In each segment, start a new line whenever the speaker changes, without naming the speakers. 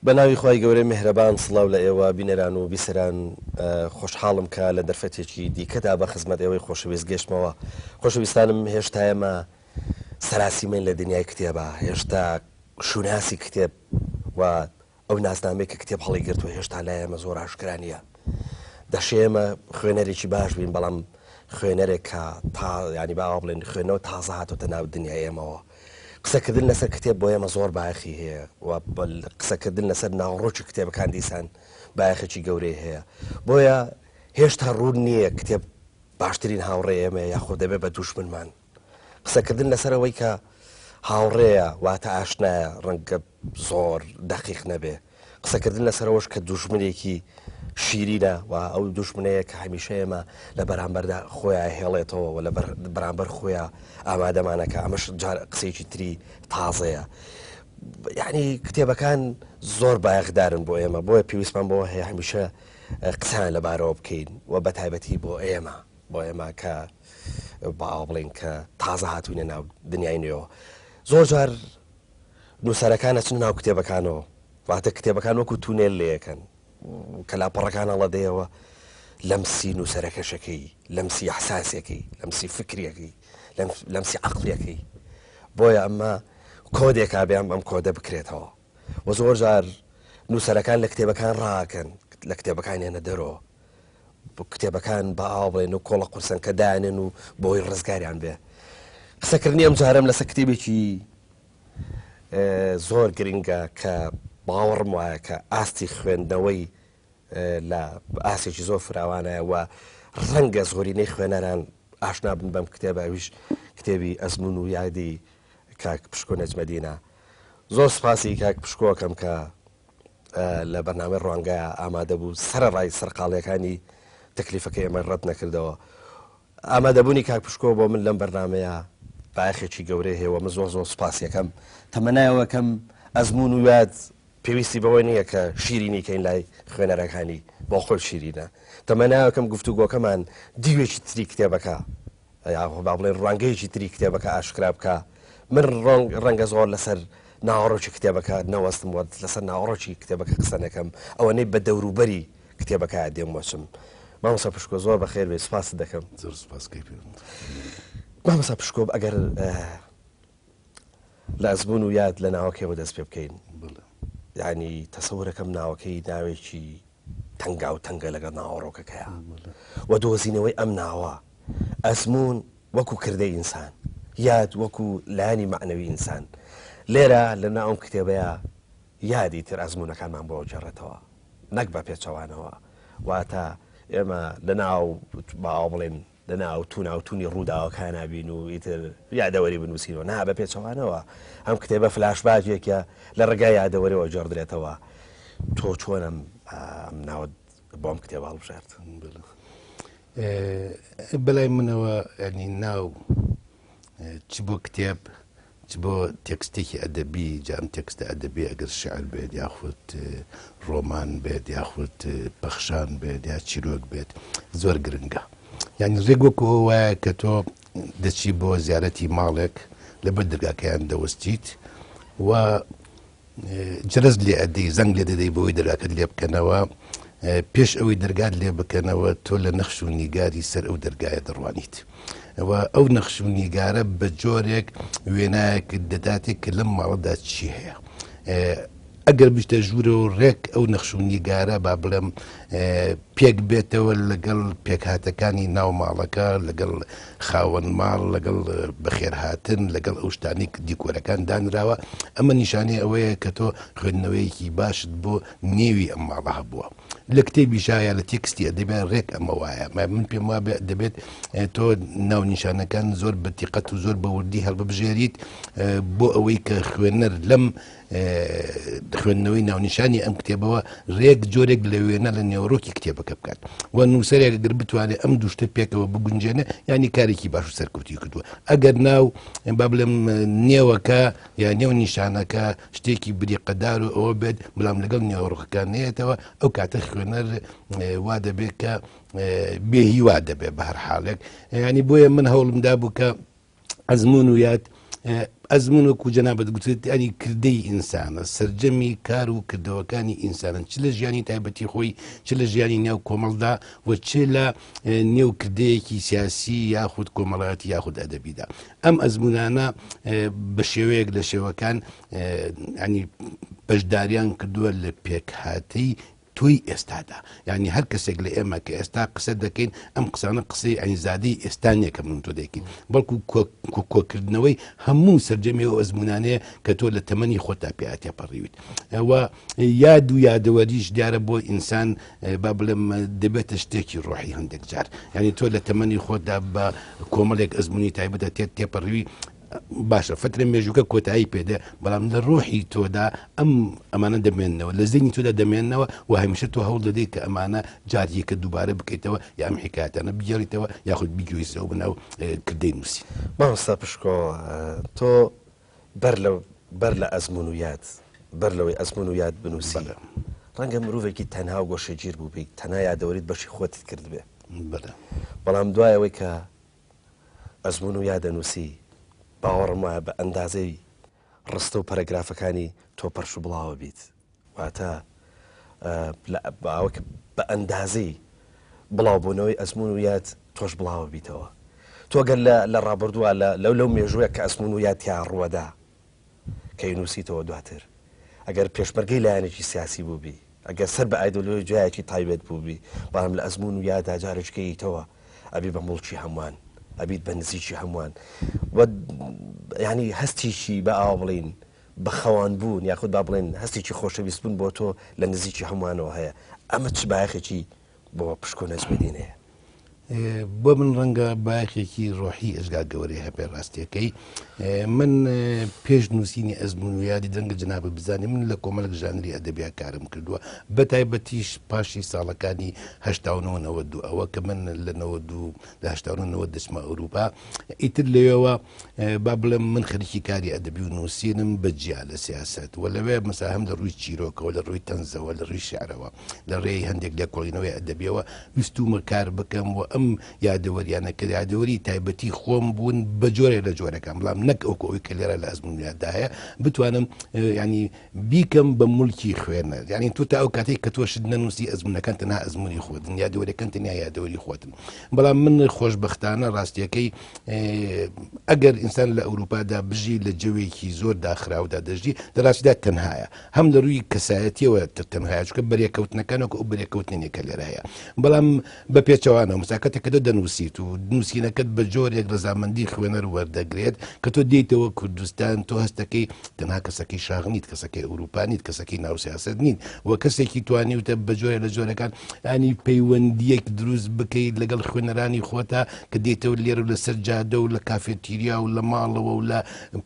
بەناوی خۆی گەورەی میهرەبان سڵاو لە ئێوە بینەران و بیسەران خۆشحاڵم کە لە دەرفەتێکی دیکەدا بە خزمەت ئێوەی خۆشەویست گەشتمەوە. خۆشەویستانم هێشتا ئێمە سەراسیمەین لە دنیای کتێبە، هێشتا شوناسی کتێب و ئەو نازنامەی کە کتێب هەڵی گرتووە هێشتا لای ئێمە زۆر ئاشکرانیە. دەشێمە خوێنەرێکی باش بین، بەڵام خوێنەرێک کە ینی باوا بڵێن خوێنەوە تازە هاتۆتە ناو دنیای ئێمەوە. قسەکردن لەسەر کتێب بۆ ئێمە زۆر باەخی هەیە و قسەکردن لەسەر ناوڕۆکی کتێبەکان دیسان باەخێکی گەورەی هەیە. بۆیە هێشتا ڕوون نییە کتێب باشترین هاوڕێ ئێمە یاخۆ دەبێت بە دووشمنمان. قسەکردن لەسەرەوەی کە هاوڕێیە واتە ئاشنایە ڕەنگە زۆر دەقیق نەبێ. قسەکردن لەسەرەوەش کە دوژمنێکی شیرینە و ئەو دوژمنەیە کە هەمیشە ئێمە لە بەرامبەردا خۆیان هێڵێتەوە و لە بەرامبەر خۆیان ئامادەمانەکە. ئەمەش قسەیەکی تری تازەیە. یعنی کتێبەکان زۆر بایەخدارن بۆ ئێمە، بۆیە پێویستمان بۆ هەیە هەمیشە قسەیان لەبارەوە بکەین و بە تایبەتی بۆ ئێمە کە باوا بڵێن کە تازە هاتوینە ناو دنیای نوێەوە. زۆر جار نووسەرەکان ئەچن ناو کتێبەکانەوە، واتە کتێبەکان وەکو تونێل لێەکەن کە لاپەڕەکان هەڵەدەیەوە لەمسی نووسەرەکەشەکەی، لەمسی ئەحساسیەکەی، لەمسی فکرەکەی، لەمسی عەقڵیەکەی. بۆیە ئەمە کۆدێکا بێم ئەم کۆدە بکرێتەوە و زۆر جار نووسەرەکان لە کتێبەکان ڕاکەن، لە کتێبەکان هێنە دەرەوە، کتێبەکان بە ئاوا بڵێن و کۆڵە قورسن کە دانێن و بۆی ڕزگاریان بێ. قسەکردنی ئەم جارەم لەسەر کتێبێکی زۆر گرنگە کە باوەڕم وایە کە ئاستی خوێندنەوەی لە ئاسێکی زۆر فراوانەیە و ڕەنگە زۆرینەی خوێنەران ئاشنا بن بەم کتێبە. ئەویش کتێبی ئەزمون و یادی کاک پشکۆ نەجمەدینە. زۆر سپاسی کاک پشکۆکەم کە لە بەرنامەی ڕوانگایە ئامادە بوو سەرڕای سەرقاڵیەکانی تەکلیفەکەی ئێمە ڕەت نەکردەوە. ئامادەبوونی کاک پشکۆ بۆ من لەم بەرنامەیە باەخێکی گەورەی هەیە و من زۆر سپاسیەکەم. تەمەنایەوەکەم ئەزمون و یاد پێویستی بەوەی نییە کە شیرینی کەین لای خوێنەرەکانی، بۆ خۆی شیرینە. تەمەنایەوەکەم گفتوگۆکەمان دیوێکی تری کتێبەکە یاخۆ با بڵێن ڕوانگەیەکی تری کتێبەکە ئاشکرا بکە. من ڕەنگە زۆر لەسەر ناوەڕۆکی کتێبەکە نەوەستم وە لەسەر ناوەڕۆکی کتێبەکە قسە نەکەم، ئەوەنەی بە دەوروبەری کتێبەکە دێم وەچم. مامۆستا پشکۆ زۆر بەخێر بێ، سپاس دەکەم.
زۆر سپاسکەی پێ.
مامۆستا پشکۆ ئەگەر لە ئەزمون و یاد لە ناوەکەوە دەست پێ بکەین، یعنی تەسەورەکەم ناوەکەی ناوێکی تەنگا و تەنگە لەگەڵ ناوەڕۆکەکەیە و دۆزینەوەی ئەم ناوە. ئەزمون وەکو کردەی ئینسان، یاد وەکو لایانی معنەوی ئینسان. لێرە لە ناو ئەم کتێبەیە یادی تر ئەزمونەکانمان بۆ جێڕێتەوە، نەک بە پێچەوانەوە. واتە ئێمە لە ناو باوا بڵێن لە ناو تونی ڕووداوەکان نبین و ئیتر یادەوەری بنووسینەوە، نا بە پێچەوانەوە. ئەم کتێبە فلاشباجێکە لە ڕێگای یادەوەریەوە جێڕدرێتەوە. تۆ چۆنم ئەم ناوت بۆم کتێبە هەڵبژارد؟
بەلای منەوە ینی ناو چ بۆ کتێب چ بۆ تێکستێکی ئەدەبی، جام تێکستە ئەدەبی ئەگەر شعر بێت یاخود ڕۆمان بێت یاخود پەخشان بێت یا چیرۆک بێت زۆر گرنگە. یعنی ڕێک وەکو وایە کە تۆ دەچی بۆ زیارەتی ماڵێک لەبەر دەرگاکەیان دەوەستیت و جرس لێ ئەدەی زەنگ لێ دەدەی بۆی دەرگاکەت لێ بکەنەوە، پێش ئەوەی دەرگات لێ بکەنەوە تۆ لە نەخش و نیگاری سەر ئەو دەرگایە دەڕوانیت و ئەو نەخش و نیگارە بە جۆرێک وێنایەک دەداتێک کە لەم ماڵەدا چی هەیە. ئەگەر بشتە ژوورە و ڕێک ئەو نەخش و نیگارە با بڵێم پێک بێتەوە لەگەڵ پێکهاتەکانی ناو ماڵەکە، لەگەڵ خاوەن ماڵ، لەگەڵ بەخێرهاتن، لەگەڵ ئەو شتانی دیکۆرەکان دانراوە، ئەمە نیشانەی ئەوەیە کە تۆ خوێندنەوەیەکی باشت بۆ نێوی ئەم ماڵە هەبووە. لە کتێبی شایە لە تێکستی ئەدەبیان ڕێک ئەمە وایە. من پێم وابێ دەبێت تۆ ناو نیشانەکان زۆر بەتیقەت و زۆر بەوردی هەڵببژێریت بۆ ئەوەی کە خوێنەر لەم خوێندنەوەی ناونیشانی ئەم کتێبەوە ڕێک جۆرێک لە وێنە لە نێوەڕۆکی کتێبەکە بکات و نووسەرێک گەر بتوانێت ئەم دووشتە پێکەوە بگونجێنە ینی کارێکی باش و سەرکەوتی کردووە. ئەگەر ناو با بڵێم نێوەکە یا نێو نیشانەکە شتێکی بریقەدار و ئەوە بێت بەڵام لەگەڵ نێوەڕۆکەکان نێتەوە، ئەو کاتە خوێنەر وا دەبێت کە بێهیوا دەبێت بە هەر حاڵێک. ینی بۆیە من هەوڵمدا بوو کە ئەزمون و یاد ئەزمونوەکو جەنابەت گوتێت ینی کردەی ئینسانە سەرجەمی کار و کردەوەکانی ئینسانن چ لە ژیانی تایبەتی خۆی چ لە ژیانی نێو کۆمەڵدا و چ لە نێو کردەیەکی سیاسی یاخود کۆمەڵایەتی یاخود ئەدەبیدا ئەم ئەزمونانە بە شێوەیەک لە شێوەکان ینی بەشداریان کردووە لە پێکهاتەی توی ئێستادا یعنی هەر کەسێک لە ئێمە کە ئێستا قسە دەکەین ئەم قسانە قسەی ئەنیزادی ئێستانیەکە من تۆ دەکەین بەڵکو کۆکردنەوەی هەموو سەررجەمی و ئەزمونانەیە کە تۆ لە تەمەنی خۆتا پێاتێ پەڕیویت ئەوە یاد و یادەوەریش دیارە بۆ ئینسان با بڵێم دەبێتە شتێکی ڕۆحی هەندێک جار ینی تۆ لە تەمەنی خۆدا بە کۆمەڵێک ئەزمونی تایبەتە تێپەڕوی باشە فترە مێژووکە کۆتایی پێدە بەڵام لە ڕۆحی تۆدا ئەمانە دەمێننەوە لە زینی تۆدا دەمێننەوە و هەمیشە تۆ هەوڵ دەدەیت کە ئەمانە جاریەکە دووبارە بکەیتەوە یا ئەم حکایەتانە بگێڕیتەوە یاخود بیگویستەوە بناو کردەی نووسی
مامۆستا پشکۆ تۆ بەر لە ئەزمون و یاد بەر لەوەی ئەزمون و یاد بنووسی ڕەنگە مرۆڤێکی تەنها و گۆشەگیر بوو بیت تەنها یادەوەریت بەشی خۆتت کرد بێ بەڵام دوایەوەی کە ئەزمون و یادەنووسی باوەڕم وایە بە ئەندازەی ڕستە و پەرەگرافەکانی تۆ پەرش و بڵاوە بیت واتە باوەکە بە ئەندازەی بڵاوبوونەوەی ئەزمون و یاد تۆش بڵاوە بیتەوە تۆ گەر لە ڕابردووە لەو مێژوویە کە ئەزمون و یاد تیا ڕوەدا کە نووسیتەوە دواتر ئەگەر پێشمەرگەی لایەنێکی سیاسی بوو بی ئەگەر سەر بە ئایدۆلۆژی جایەکی تایبەت بوو بی بەڵام لە ئەزمون و یادا جارێکگەیتەوە ئەبی بە مڵکی هەمووان ئەبیت بە نزیکی هەمووان ینی هەستێکی بە ئاوا بڵین بە خەوان بوون یاخود با بڵێن هەستێکی خۆشەویست بوون بۆ تۆ لە نزیکی هەمووانەوە هەیە ئەمە چ بایەخێکی بۆ پشکۆ نەجمەدینەیە
بۆ من ڕەنگە بایەخێکی ڕۆحی ئەژگا گەورەی هەبێ ڕاستیەکەی من پێش نووسینی ئەزمون و یادی دەنگە جنابە بزانێ من لە کۆمەڵک ژانری ئەدەبیا کارم کردووە بە تایبەتیش پاشی ساڵەکانی هەشتاونەوە ئەوە کە من لە 1990 دەچمە ئەوروپا ئیتر لەوێەوە با بڵێم من خەریکی کاری ئەدەبی و نووسینم بەجیا لە سیاست و لەوێ مەسا هەم لە ڕووی چیرۆکەوە لە ڕووی تەنزەوە لە ڕووی شعرەوە لە ڕێی هەندێک لێکۆڵینەوەی ئەدەبیەوە ویستومە کار بکەم و ئەم یادەوەریانە کە یادەوەری تایبەتی خۆم بوون بە جۆرێک لە جۆرەکان بڵام نەک ئەوکەوەی کە لێرە لە ئەزمون یادداهەیە بتوانم ینی بیکەم بە مولکی خوێنە ینی تۆ تا ئەو کاتێک کە تۆشت نەنووسی ئەزمونەکان تەنها ئەزمونی خۆتن یادەوەریەکان تەنیا یادەوەری خۆتن بەڵام من خۆشبەختانە ڕاستیەکەی ئەگەر ئینسان لە ئەوروپادا بژی لە جەوێکی زۆر داخراودا دەژی دەڕاستیدا تەنهایە هەم لە ڕووی کەسایەتیەوە تەنهایە چونکە بەرێکەوتنەکانەوە ئەو بەرێکەوتنێک کە لێرە هەیە بەڵام بە پێچەوانە مساکەتێک کە دەنووسیت و نووسینەکەت بە جۆرێک ڕزامەندی خوێنەر وەردەگرێت کە تۆ دیتەوە کوردستان تۆ هەستەکەی تەنها کەسەکەی شاغنیت کەسەکەی ئەوروپانیت کەسەکەی ناوسیاست نین و کەسێکی توانیوتە بە جۆرە لە جۆرەکان ینی پەیوەندیەک دروست بکەیت لەگەڵ خوێنەرانی خۆتا کە دیتەوە لێرە لە سەر جادە و لە کافێتیریا و لە ماڵەوە و لە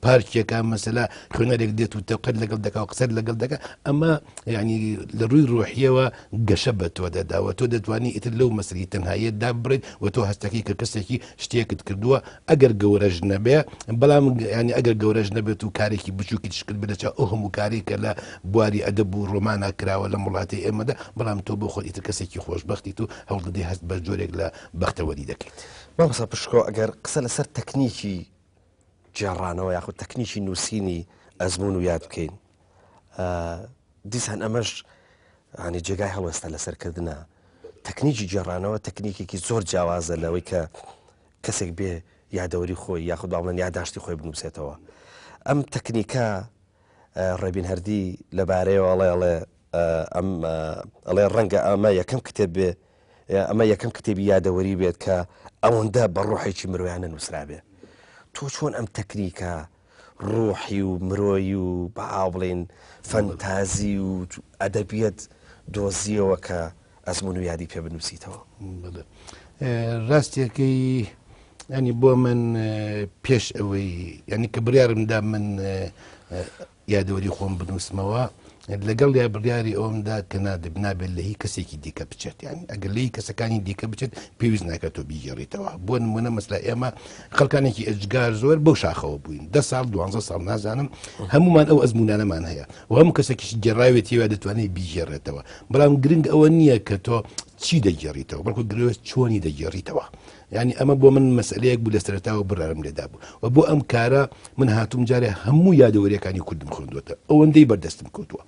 پارکێکە مەسەلا خوێنەرێک دێت و تەوقەت لەگەڵ دەکا و قسەر لەگەڵ دەکە ئەمە ینی لە ڕووی ڕۆحیەوە گەشە بە تۆ دەداوە تۆ دەتوانی ئیتر لەو مەسری تەنهاییەتدا بڕێت و تۆ هەستەکەی کە کەسێکی شتێکت کردووە ئەگەر گەورەژ نەبێ بەڵام ینی ئەگەر گەورەژ نەبێت و کارێکی بچووکی تشکل بدەچە ئەو هەموو کاری کە لە بواری ئەدەب و ڕۆمانە کراوە لە وڵاتی ئێمەدا بەڵام تۆ بۆ خۆت ئیتر کەسێکی خۆشبەختیت و هەوڵ دەدەی هەست بە جۆرێک لە بەختەوەری دەکەیت
مامۆستا پشکۆ ئەگەر قسە لەسەر تەکنیکی جێڕانەوە یاخود تەکنیکی نووسینی ئەزمون و یاد بکەین دیسان ئەمەش ینی جێگای هەڵوێستا لەسەرکردنە تەکنیکی جێڕانەوە تەکنیکێکی زۆر جیاوازە لەوەی کە کەسێک بێ یادەوەری خۆی یاخود باڵێن یادداشتی خۆی بنووسێتەوە ئەم تەکنیکە ڕێبین هەردی لەبارەیەوە ئەڵێ ڕەنگە ئەمە یەکەم کتێب بێ ئەمە یەکەم کتێبی یادەوەری بێت کە ئەوەندە بە ڕۆحێکی مرۆیانە نووسرا بێ تۆ چۆن ئەم تەکنیکە ڕۆحی و مرۆیی و بەعاو بڵێن فەنتازی و ئەدەبیەت دۆزیەوە کە ئەزمون و یادی پێ بنووسیتەوە
ڕاستیەکەی ینی بۆ من پێش ئەوەی ینی کە بڕیارمدا من یادەوەری خۆم بنووسمەوە لەگەڵ یا بڕیاری ئەومدا کە نابێت لە هی کەسێکی دیکە بچێت یانی ئەگەر لی کەسەکانی دیکە بچێت پێویست ناکات تۆ بیگەڕیتەوە بۆ نمونە مەسلا ئێمە خەڵکانێکی ئەجگار زۆر بەو شاخەوە بووین 10 ساڵ 12 ساڵ نازانم هەمومان ئەو ئەزمونانەمان هەیە و هەموو کەسێکیش گێڕاوێت هێوا دەتوانێت بیگێڕێتەوە بەڵام گرنگ ئەوە نییە کە تۆ چی دەگێڕیتەوە بەڵکو گرێوە چۆنی دەگێڕیتەوە ینی ئەمە بۆ من مەسئلەیەک بوو لە سەرەتاوە بڕارم لێدا بوو و بۆ ئەم کارە من هاتووم جارێ هەموو یادەوەریەکانی کوردم خوێندووەتە ئەوەندەی بەردەستم کەوتووە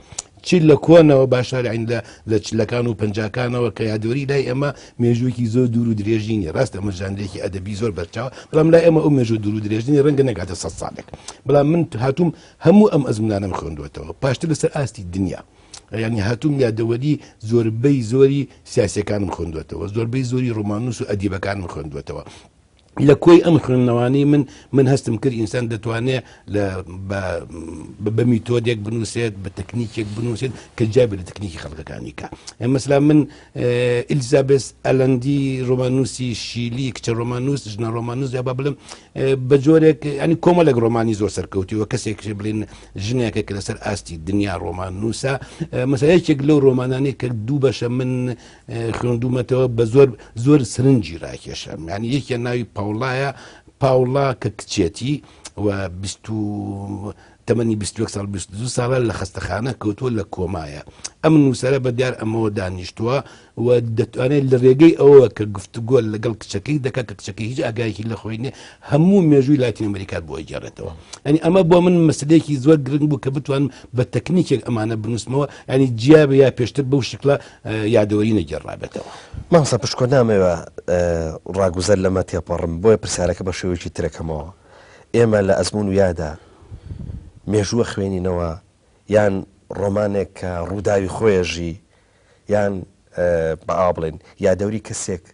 چی لە کۆنەوە باشار عین لە چلەکان و پەنجاکانەوە کە یادوەری لای ئەمە مێژوویەکی زۆر دوور و درێژینی ڕاستە ئەمە ژانرێکی ئەدەبی زۆر بەرچاوە بەڵام لای ئەمە ئەو مێژوو دوور و درێژینی ڕەنگە نەگاتە 100 ساڵێک بەڵام من هاتووم هەموو ئەم ئەزمونانەم خوێندووەتەوە پاشتر لەسەر ئاستی دنیا ینی هاتووم یادەوەری زۆربەی زۆری سیاسەکانم خوێندوێتەوە زۆربەی زۆری ڕۆمانوس و ئەدیبەکانم خوێندوێتەوە لە کۆی ئەم خوێندنەوەی من هەستم کرد ئینسان دەتوانێت بە میتۆدێک بنووسێت بە تەکنیکێک بنووسێت کە جابێت لە تەکنیکی خەڵکەکانی کە مەسلا من ئیلیزابێس ئەلەندی ڕۆمانوسی شیلی کچە ڕۆمانوس ژنە ڕۆمانوس یا با بڵم بە جۆرێک ینی کۆمەڵێک ڕۆمانی زۆر سەرکەوتیوە کەسێک بڵین ژنێکە کە لەسەر ئاستی دنیا ڕۆمانوسە مەسەلەیەکێک لەو ڕۆمانانەی کە دوو بەشە من خوێندومەتەوە بە زۆر سرنجی ڕاکێشم ینی یەکێ ناوی پاوڵا کە کچێتی و تەمەنی 21 ساڵ 22 ساڵە لە خەستەخانە کەوتووە لە کۆمایە ئەم نووسەرە بە دیار ئەمەوە دانیشتووە و دەتوانێت لە ڕێگەی ئەوە کە گفتوگۆ لەگەڵ کچەکەی دەکات کە کچەکەی هیچ ئاگایەکی لە خۆی نیە هەموو مێژووی لاتین ئەمریکات بۆ ئەگەڕێتەوە ینی ئەمە بۆ من مەسلەیەکی زۆر گرنگ بوو کە بتوانم بە تەکنیکێک ئەمانە بنووسمەوە ینی جیابە یا پێشتر بەو شکلە یادەوەری نەگەڕابێتەوە
مامۆستا پشکۆ نامەوە ڕاگوزەر لەمە تێپەڕم بۆیە پرسیارەکە بە شێوەیەکی ترەکەمەوە ئێمە لە ئەزمون و یادا مێژووە خوێنینەوە یان ڕۆمانێک کە ڕووداوی خۆیەژی یان بەئا بڵێن یادەوری کەسێک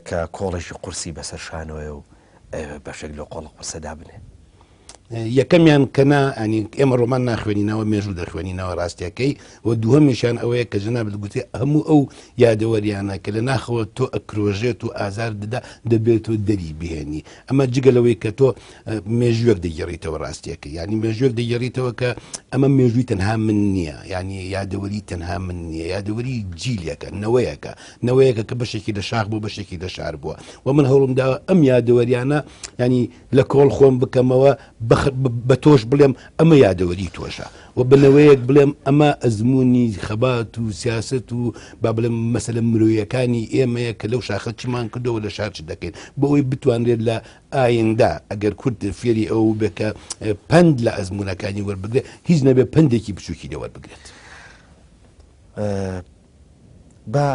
کە کۆڵێکی قورسی بەسەر شانەوەی و بەشێک لە قۆڵە قورسەدا بنێ
یەکەمیان کەنا ئەنی ئێمە ڕۆمان ناخوێنینەوە مێژوو دەخوێنینەوە ڕاستیەکەی و دووهەمیشان ئەوەیە کە ژناب گوتی هەموو ئەو یادەوەریانە کە لە ناخەوە تۆ ئەکرۆژێت و ئازار دەدا دەبێت و دەری بهێنی ئەمە جگەلەوەی کە تۆ مێژوێک دەگەڕیتەوە ڕاستیەکە ینی مێژوێک دەگەڕیتەوە کە ئەمە مێژووی تەنها من نییە ینی یادەوەری تەنها من نییە یادەوەری جیلێکە نەوەیەکە کە بەشێکی لە شاخ بۆ بەشێکی لە شار بووە و من هەوڵمداوە ئەم یادەوەریانە ینی لە کۆڵ خۆم بکەمەوە بە تۆش بڵێم ئەمە یادەوەری تۆشە و بنەوەیەک بڵێم ئەمە ئەزمموی خەبات و سیاست و با بڵێم مەسەلە مرۆیەکانی ئێمەیە کە لەو شاخە چمان کردەوە لە شارچ دەکەین بۆ ئەوی بتوانرێت لە ئایندا ئەگەر کورد فێری ئەو بکە پند لە ئەزمونونەکانی وەربگرێت هیچ نەبێ پندێکی بچووکی لە وەربگرێت
با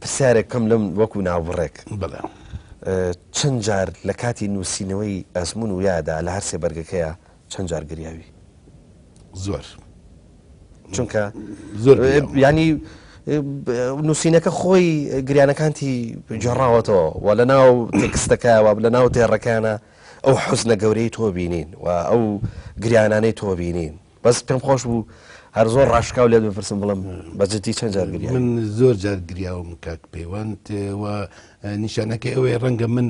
پرسیارێکم لەم وەکو ناوبڕێک
بڵێ
چەند جار لە کاتی نووسینەوەی ئەزمون و یادا لە هەر سێ بەرگەکەیە چەند جار گریاوی
زۆر
چونکە
زۆر
ینی نووسینەکە خۆی گریانەکانتی جێڕاوەتەوە و لە ناو تێکستەکەوە لە ناو تێڕەکانە ئەو حوزنە گەورەی تۆ بینین و ئەو گریانانەی تۆ بینین بەس پێم خۆش بوو هەر زۆر ڕاشکاو لێ بپرسم بڵم بەجددی چەند جار گریا
من زۆر جار گریاوم کاک پەیوەند و نیشانەکەی ئەوەیە ڕەنگە من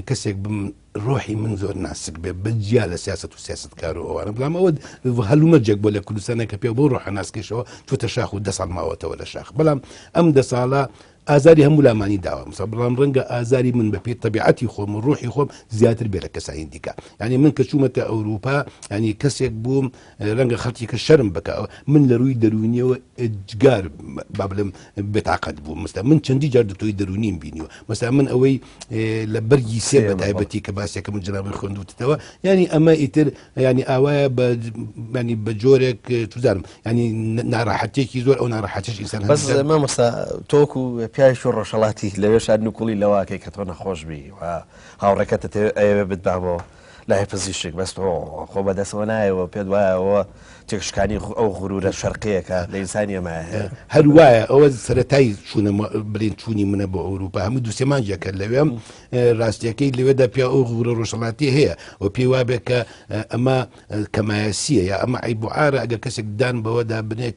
کەسێک بم ڕۆحی من زۆر ناسک بێ بەجیا لە سیاست و سیاستکار و ئەوانە بڵام ئەوە هەلومەرجێک بۆ لە کوردستانە کە پێ بۆ ڕۆحە ناسکەشەوە چوتە شاخ و 10 ساڵ ماوەتەوە لە شاخ بەڵام ئەم 10 ساڵە ئازاری هەموو لامانی داوە مثلا بڵام ڕەنگە ئازاری من بەپێ تەبیعەتی خۆم و ڕۆحی خۆم زیاتر بێ لە کەسانی دیکە ینی من کە چوومەتە ئەوروپا ینی کەسێک بووم ڕەنگە خەڵکی کە شەرم بکە من لە ڕووی دەرونیەوە ئەجگار با بڵێم بێتاقەت بووم مثلا من چەندی جار دکتۆری دەرونیم بینیوە مثلا من ئەوەی لە بەرگی سێ بە تایبەتی کە باسێکە من جنابی خوێندوتەوە ینی ئەمە ئیتر ینی ئاوایە ینی بە جۆرێک توزانم ینی ناڕاحەتێکی زۆر ئەو ناڕاحەتیش ئینسان
بەس مامۆستا تۆکو پیاش و ڕۆژهەڵاتی لەوێ شاد نوکوڵی لەواکەی کە تۆ نەخۆش بی و هاوڕێکەتە ئەوێ بتبابەوە لای پزیشک بەست خۆ بەدەستەوە نایەوە پێت وایەوە تێکشکانی ئەو غورورە شەرقەیەکە لە ئینسانی ئەمە
هەروایە ئەوە سەرەتای چوونە بڵێن چوونی منە بۆ ئەوروپا هەموو دووسێمانجیەکە لەوێم ڕاستیەکەی لەوێدا پیا ئەو غورە ڕۆژهەڵاتی هەیە و پێی وابێ کە ئەمە کەمایەسیە یا ئەمە عیبوعارە ئەگەر کەسێک دان بەوەدا بنێ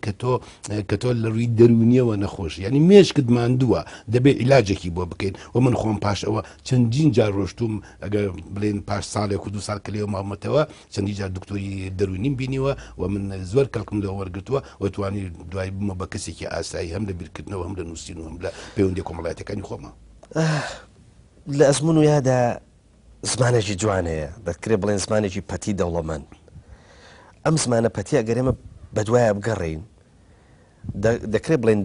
کە تۆ لە ڕووی دەرونیەوە نەخۆش ینی مێشکت ماندووە دەبێت عیلاجێکی بۆ بکەین و من خۆم پاش ئەوە چەندین جار ڕۆشتوم ئەگەر بڵێن پاش ساڵێک و 2 ساڵ کە لێوە مامەتەوە چەندی جار دکتۆری دەرونیم بینیوە و من زۆر کەڵکم لەوە وەرگتووە و توانی دوای بمە بە کەسێکی ئاسایی هەم لە بیرکردنەوە هەم لە نووسین و هەم لە پەیوەندی کۆمەڵایەتەکانی خۆمە
لە ئەزمون و یادا زمانێکی جوانەیە دەکرێت بڵێن زمانێکی پەتی دەوڵەمەند ئەم زمانە پەتی ئەگەر ئێمە بەدوایە بگەڕین دەکرێت بڵێن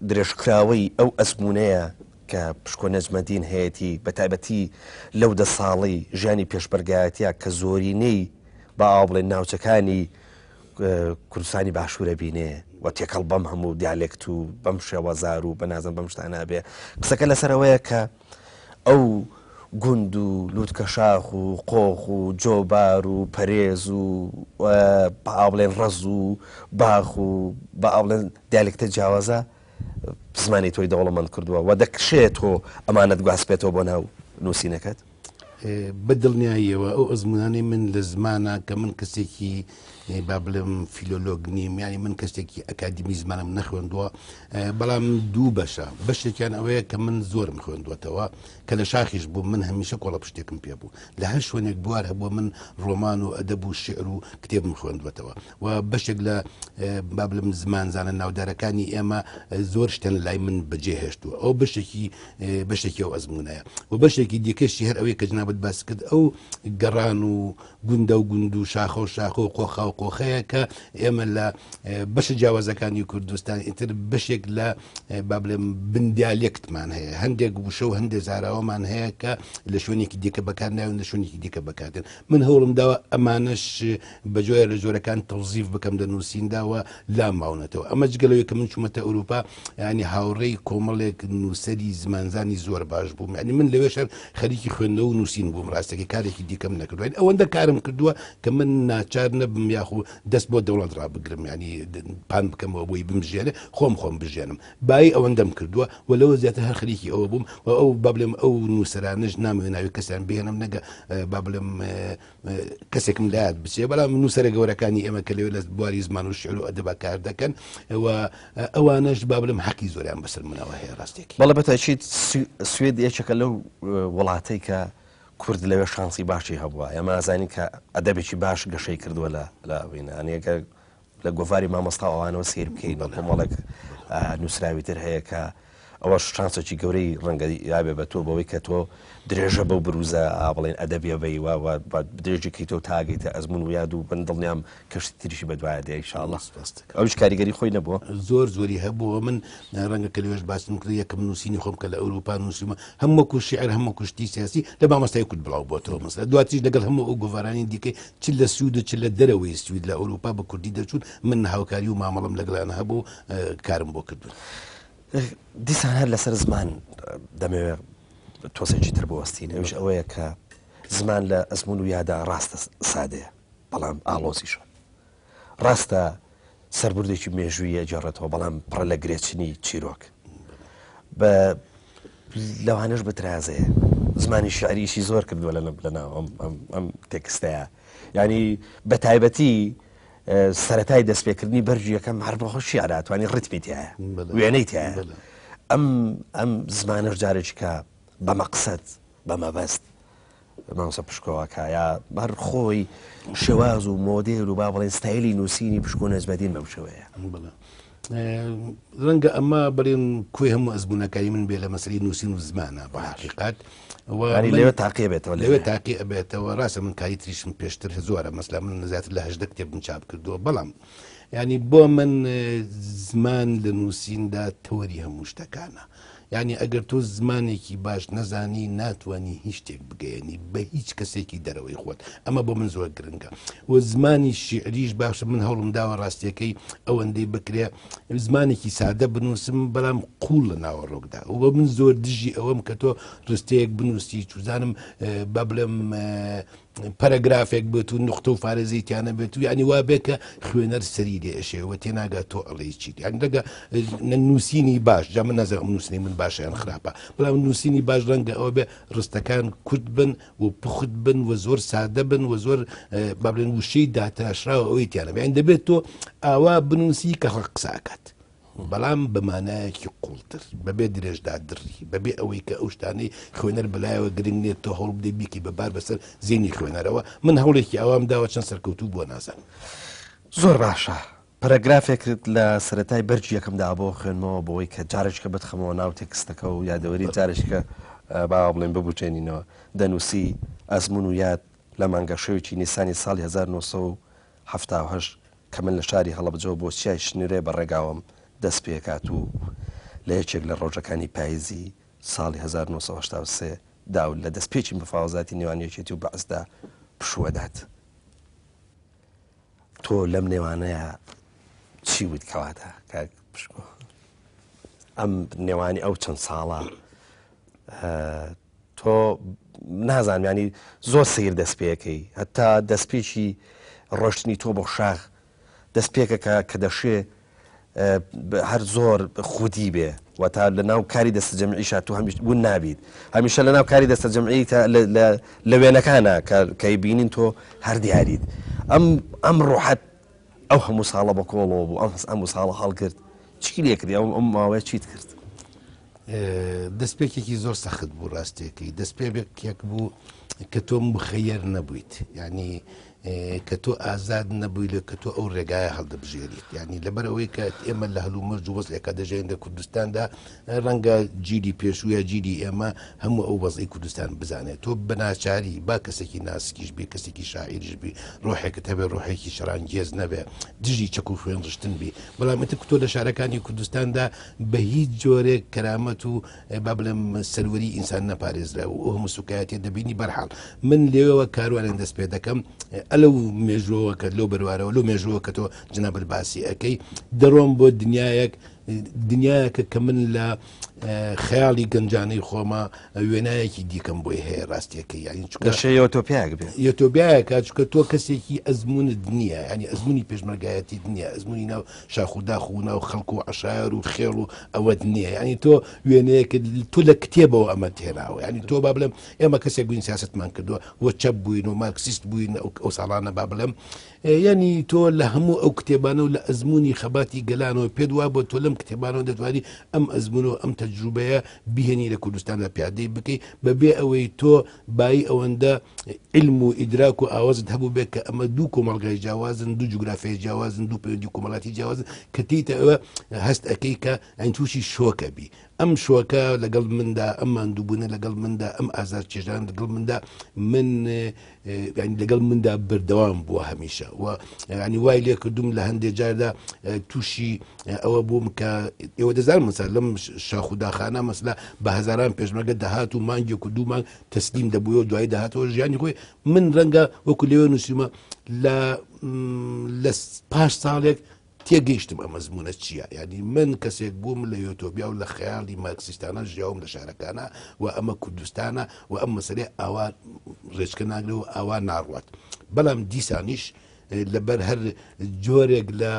درێژکراوەی ئەو ئەزمونەیە کە پشکۆ نەجمەدین هەیەی بە تایبەتی لەو 10 ساڵی ژیانی پێشبەرگایەتە کە زۆرینەی با ئاو بڵێن ناوچەکانی کوردستانی باشوورە بینێ و تێکەڵ بەم هەموو دیالێکت و بەم شێوەزار و بە نازم بەم شتانە بێ قسەکە لەسەرەوەیە کە ئەو گوند و لووتکە شاخ و قۆخ و جۆبار و پەرێز و بەڵێن ڕەز و باخ و بە ئاڵێن دیالێکتە جیاوازە زمانی تۆی دەوڵەمەند کردووە و دەکشێت تۆ ئەمانەت گواستپێتەوە بۆ ناو نووسینەکەت
بەدڵنیاییەوە ئەو ئەزمونانی من لە زمانە کە من کەسێکی با بڵێم فیلۆلۆگ نیم ینی من کەسێکی ئەکادیمی زمانم نەخوێندووە بەڵام دوو بەشە بەشێکیان ئەوەیە کە من زۆرم خوێندوێتەوە کە لە شاخیش بوو من هەمیشە کۆڵە پشتێکم پێ بوو لە هەر شوێنێک بوار هەبووە من ڕۆمان و ئەدەب و شعر و کتێبم خوێندوێتەوە و بەشێک لە با بڵێم زمانزانە ناودارەکانی ئێمە زۆر شتێن لای من بەجێهێشتووە ئەو بەشێکی ئەو ئەزمونایە و بەشێکی دیکەشی هەر ئەوەیە کە جنابەت باس کرد ئەو گەڕان و گوندە و گوند و شاخە و شاخە و قۆخا و قۆخەیە کە ئێمە لە بەشە جیاوازەکانی کوردستان ئیتر بەشێک لە با بڵێم بندیالێکتمان هەیە هەندێک وشە و هەندێک زاراوەمان هەیە کە لە شوێنێکی دیکە بەکار ناوێن لە شوێنێکی دیکە بەکاتێن من هەوڵم داوە ئەمانش بەجۆیە لە جۆرەکان تەوزیف بکەم لە نووسیندا و لا ماونەتەوە ئەمە جگەلەوەی کە من چوومەتە ئەوروپا ینی هاوڕێی کۆمەڵێک نووسەری زمانزانی زۆر باش بووم ینی من لەوێشەر خەریکی خوێندنەوە و نووسین بووم ڕاستەکە کارێکی دیکەم نەکردوین ئەوەندە کارم کردووە کە من ناچار نەبم یاخو دەست بۆ دەوڵەت ڕابگرم ینی پان بکەمەوە بۆی بمژێنێ خۆم بژێنم بای ئەوەندەم کردووە و لەوە زیاتر هەر خەریکی ئەوە بووم و ئەو با بڵێم ئەو نووسەرانش نامەوێ ناوی کەسیان بهێنم نەگە با بڵێم کەسێکم لایات بچێ بەڵام نووسەرە گەورەکانی ئێمە کە لەوێ لە بواری زمان و شعر و ئەدەبا کار دەکەن و ئەوانش با بڵێم حەقی زۆریان بەسەر منەوە هەیە ڕاستێکی
بەڵێ بەتاکید سوێد یەکێکە لەو وڵاتەی کە کورد لەوێ شانسی باشی هەبووە ئێمە ئازانی کە ئەدەبێکی باش گەشەی کردووە لە وینانیەکە لە گۆڤاری مامۆستا ئەوانەوە سیر بکەین بە کۆمەڵێک نووسراوی تر هەیە کە ئەوەش شانسێکی گەورەی ڕەنگە یابێ بە تۆ بەوەی کە تۆ درێژە بەو بروزە بڵێن ئەدەبیە بەی درێژێکی تۆ تاگەیتە ئەزمون و یاد و بن دڵنیام کەشتی تریشی بەدوایە دێ ئینشاءڵڵا ئەوش کاریگەری خۆی نەبووە
زۆری هەبووە من ڕەنگە کە لەوێش باسم کرد یەکەم نووسینی خۆم کە لە ئەوروپا نووسیمە هەموو شعر هەموو کوشتی سیاسی لە مامۆستای کورد بڵاو بۆتەوە مەسەلا دواتیش لەگەڵ هەموو ئەو گۆڤارانی دیکەی چ لە سوود و چ لە دەرەوەی سوید لە ئەوروپا بە کوردی دەچوون من هاوکاری و مامەڵم لەگەڵانە هەبوو کارم بۆ کردوون
دیسان هەر لەسەر زمان دەمەوێت تۆسێکی تر بوەستین ئەوش ئەوەیە کە زمان لە ئەزمون و یادا ڕاستە سادەیە بەڵام ئاڵۆزیشە ڕاستە سەربردێکی مێژوویە جێڕێتەوە بەڵام پڕە لە گرێچنی چیرۆک بە لەوانش بەترازەیە زمانی شعریشی زۆر کردووە لەناو ئەم تێکستەیە ینی بە تایبەتی سەرەتای دەستپێکردنی بەرجی یەکەم هەر بەخۆ شیعرا توانی ڕتمی تایە وێنەی تایە ئەم زمانش جارێکی کە بە مەقسەد بە مەبەست مامۆستا پشکۆوەکە یا هەر خۆی شێواز و مۆدێل و با بڵێن ستایلی نووسینی پشکۆ نەجمەدین بەم شێوەیە
ڕەنگە ئەمە بڵێن کوێ هەموو ئەزمونەکانی من بێ لە مەسەری نووسین و زمانە بە حقیقات
لەوێ تاقی بێتەوە
لەوێ تاقی ئەبێتەوە ڕاستە من کاری تریشم پێشتر زۆرە مەسلا من زیاتر لە 18 کتێبم چاپ کردووە بەڵام ینی بۆ من زمان لە نووسیندا تەوەری هەموو شتەکانە یعنی ئەگەر تۆ زمانێکی باش نەزانی ناتوانانی هیچ شتێک بگەیەنی بە هیچ کەسێکی دەرەوەی خۆت ئەمە بۆ من زۆر گرنگە و زمانی شعریش باشە من هەوڵم داوە ڕاستیەکەی ئەوەندەی بکرێ زمانێکی سادە بنووسم بەڵام قوڵ لە ناوەڕۆکدا و بە من زۆر دژی ئەوەم کە تۆ ڕستەیەک بنووسی چوزانم با بڵێم پەرەگرافێک بێت و نقطە و فارێزەیتیانە بێت و ینی وا بێ کە خوێنەر سەری لێشێەوە تێناگات تۆ ئەڵی چیت یان دەگە نووسینی باش جا من نەزانم نووسنی من باشە یان خراپە بەڵام نووسینی باش ڕەنگە ئەوە بێ ڕستەکان کورت بن و پخت بن و زۆر سادە بن و زۆر با بڵێن وشەی داتراشراوە ئەوەی تیانە یان دەبێت تۆ ئاوا بنووسی کە قساکات بەڵام بەمانایەکی قوڵتر بەبێ درێژدا دڕی بەبێ ئەوەی کە ئەو شتانەی خوێنەر بەلایەوە گرنگ نێت تۆ هەوڵ بدەی بیکی بەبار بەسەر زیێنی خوێنەرەوە من هەوڵێکی ئەوام داوە چەند سەرکەوتوو بۆ نازانم
زۆر باشە پەرەگرافێکت لە سەرەتای بەرجی یەکەمدا بۆ خوێنمەوە بۆەوەی کە جارێککە بتخەمەوە ناو تێکستەکە و یادەوەری جارێککە با بڵێن ببوچێنینەوە دەنووسی ئەزمون و یاد لە مانگە شەوێکی نیسانی ساڵی 1970 کە من لە شاری هەڵەبجەوە بۆ چیای شنوورێ بەڕێگاوم دەست پێکات و لە یەکێک لە ڕۆژەکانی پاییزی ساڵی 1970 داول لە دەستپێکی مفاوەزاتی نێوانیەکێتی و بەعزدا پشوەدات. تۆ لەم نێوانەیە چی وت کەواتە کاک پشکۆ؟ ئەم نێوانی ئەو چەند ساڵە تۆ نازانم ینی زۆر سیر دەست پێەکەی، هەتا دەستپێکی ڕۆشتنی تۆ بۆ شاخ دەستپێکەکە کە دەشێ هەر زۆر خودی بێ و تا لە ناو کاری دەستە جەمعیشا تو ون نابیت، هەمیشە لە ناو کاری دەستە جەمعی لە وێنەکانە کەی بینین تۆ هەر دیاریت. ئەم ڕۆحەت ئەو هەموو ساڵە بە کۆڵەوە بوو، ئەم هەموو ساڵە هەڵگرت چی لێ کردی؟ ئەم ماوەیە چیت کرد؟
دەستپێکێکی زۆر سەخت بوو ڕاستێکی دەستپێکێک بوو کە تۆ مخەیەر نەبوویت، ینی کە تۆ ئازاد نەبووی لە کە تۆ ئەو ڕێگایە هەڵدەبژێریت، ینی لەبەرەوەی کە ئێمە لە هەلوو مەرج و وەزلێکە دەژێن لە کوردستاندا ڕەنگە جیلی پێشوویە جیلی ئێمە هەموو ئەو وەزئی کوردستان بزانێت، تۆ بەناچاری با کەسێکی ناسکیش بێ کەسێکی شاعریش بی ڕۆحێکت هەبێ ڕۆحێکی شەرانگێز نەبێ دژی چەک و خوێن ڕشتن بی، بەڵامەتە تۆ لە شارەکانی کوردستاندا بە هیچ جۆرێک کەرامەت و با بڵێم سەروەری ئینسان نەپارێزرا و ئەو هەموو سوکایەتێ دەبینی بەرحاڵ من لێوەوە کاروانێن دەست پێ دەکەم ئەلەو مێژۆوە کە لەو بەروارەوە لەو مێژۆوە کە تۆ جناب باسی ئەەکەی دەڕۆم بۆ دنیایەکە کە من لە خەیاڵی گەنجانەی خۆمە وێنایەکی دیکەم بۆی هەیە ڕاستیەکەی ینی
یۆتۆپیاک بێ
یۆتۆبیایەکە چکە تۆ کەسێکی ئەزمونت نییە، ینی ئەزمموی پێشمەرگایەتی دنیا ئەزمموی ناو شاخوداخ و ناو خەڵکو و عشار و خێڵ و ئەوەت نییە، ینی تۆ وێنەیەکە تۆ لە کتێبەوە ئەمە تێراوە، ینی تۆ با بڵێم ئێمە کەسێک بووین سیاستمان کردووە وە چەپ بووین و مارکسیست بووین ئەو ساڵانە با بڵێم ینی تۆ لە هەموو ئەو کتێبانە و لە ئەزمموی خەباتی گەلانەوە پێت وە بۆ تۆ لەم کتێبانەوە دەتوانی ئەم ئەزممون و ئەم تەجروبەیە بهێنی لە کوردستاندا پیادەی بکەی بەبێ ئەوەی تۆ بای ئەوەندە علم و ئیدراک و ئاوازت هەبوو بێت کە ئەمە دوو کۆمەڵگای جیاوازن دوو جوگرافیای جیاوازن دوو پەیوەندی کۆمەڵاتی جیاوازن کە تیتە ئەوە هەست ئەەکەی کە ئەین تووشی شۆکە بی ئەم شوەکە لەگەڵ مندا ئەم ماندووبوونە لەگەڵ مندا ئەم ئازار چێژان لەگەڵ مندا من لەگەڵ مندا بەردەوام بووە هەمیشە و ینی وای لێ کردوم لە هەندێک جاردا تووشی ئەوە بووم کە ئێوە دەزانم مەسا لەم شاخوداخانە مەسلا بە هەزاران پێشمەرگە دەهات و مانگێک و دوومان تەسلیم دەبووە دوای داهاتەوە ژیانی خۆی من ڕەنگە وەکو لێوە نووسیمە لە پاش ساڵێک تێگەیشتم ئەمە مەزمونە چییە، ینی من کەسێک بووم لە یۆتۆبیا و لە خەیاڵی مارکسیستانە ژیاوم لە شارەکانە و ئەمە کوردستانە و ئەم مەسەلەی ئاوا ڕێچکە ناگرێ و ئاوا ناڕوات، بەڵام دیسانیش لەبەر هەر جۆرێک لە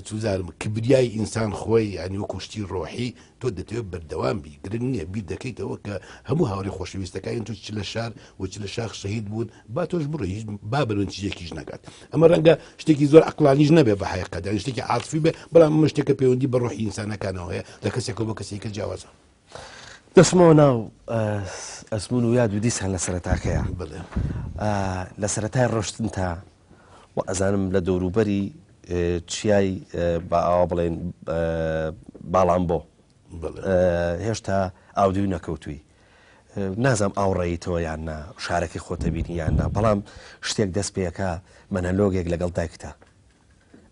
چوزارم کبریای ئینسان خۆی ینی وە کوشتی ڕۆحی تۆ دەتەوێت بەردەوام بی گرنگ نییە بیر دەکەیتەوە کە هەموو هاوڕێ خۆشەویستەکان تۆ چ لە شار و چ لە شاخ شەهید بوون با تۆش بڕۆ هیچ با بەرون چیزێکیش نکات، ئەمە ڕەنگە شتێکی زۆر عەقلانیش نەبێ بە حەقیقەت شتێکی عاتفی بێ بەڵام ئەمە شتێکە پەیوەندی بە ڕۆحی ئینسانەکانەوە هەیە لە کەسێکەوە بۆ کەسێکە جیاوازە.
دەچمەوە ناو ئەزمون و یاد و دیسان لە سەرەتاکەیە لە سەرەتای ڕۆشتن تا و ئەزانم لە دەوروبەری چیای بە ئاوا بڵێن باڵام بۆ هێشتا ئاودوی نەکەوتووی نازام ئاوڕێیتەوە یان نا شارەکەی خۆتەبینی یاننا، بەڵام شتێک دەست پێەکە مەنەلۆگێک لەگەڵ دایکتە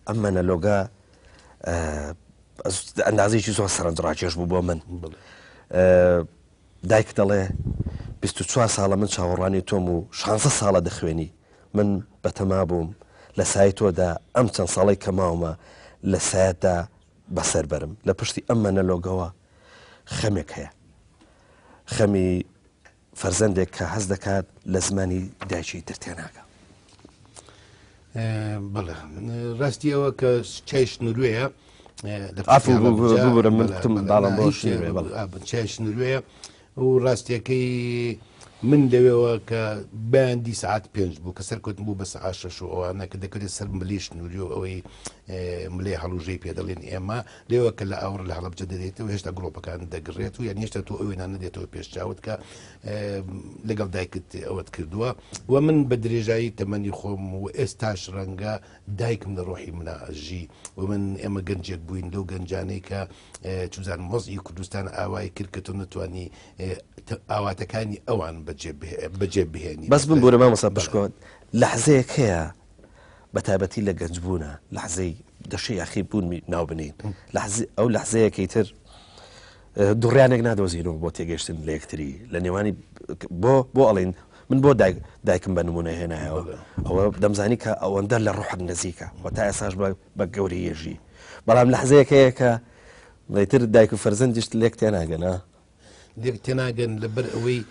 ئەم مەنەلۆگە ئەندازێکی زۆر سەرنجڕاکێش بوو بۆ من. دایک دەڵێ 24 ساڵە من چاوەڕانی تۆم و 16 ساڵە دەخوێنی، من بەتەما بووم لە سای تۆدا ئەم چەند ساڵی کە ماومە لە سایەتدا بەسەر بەرم لە پشتی ئەم مەنەلۆگەوە خەمێک هەیە، خەمی فەرزەندێک کە هەز دەکات لە زمانی دایکی ترتێناکە.
بەڵێ ڕاستی ئەوە کە چای شنوورێە چای شنوورێە و ڕاستیەکەی من لەوێەوە کە بەیاندی سعات 5 بوو کە سەرکەوتم بوو بە سعات 6 ئەوانە کە دەکرێت سەر ملێ شنووری و ئەوەی ملێ هەڵوژەی پێ دەڵێن ئێمە لێوە کە لە ئاور لە هەڵەبجە دەدێتەوە هێشتا گڵۆپەکان دەگڕێت و یان هێشتا تۆ ئەوێنان نەدێتەوە پێشچاوت کە لەگەڵ دایکت ئەوەت کردووە و من بە درێژایی تەمەنی خۆم و ئێستاش ڕەنگە دایکم لە ڕۆحی منە ئەژی و من ئێمە گەنجێک بووین لەو گەنجانەی کە چوزان مەزی کوردستان ئاوای کرد کە تۆ نتوانی ئاواتەکانی ئەوان بەجێ بهێنی.
بەس بم بۆرە مامەسا پشکۆت لەحزەیەک هەیە بە تایبەتی لە گەنجبوونە لەحزەی دەشەی یاخی بوون ناو بنین ئەو لەحزەیەکی تر دوڕیانێک نادۆزینەوە بۆ تێگەشتن لە یەکتری لە نێوانی بۆ ئەڵێن من بۆ دایکم بە نمونە هێنایەوە ئەوە دەمزانی کە ئەوەندە لە ڕوحک نزیکە و تا ئێساش بە گەوری ێژی بەڵام لەحزەیەکەیە کە لەیتر دایک و فەرزەندیشت لێک تێناگەنە
لێک تێناگەن لەبەر ئەوەی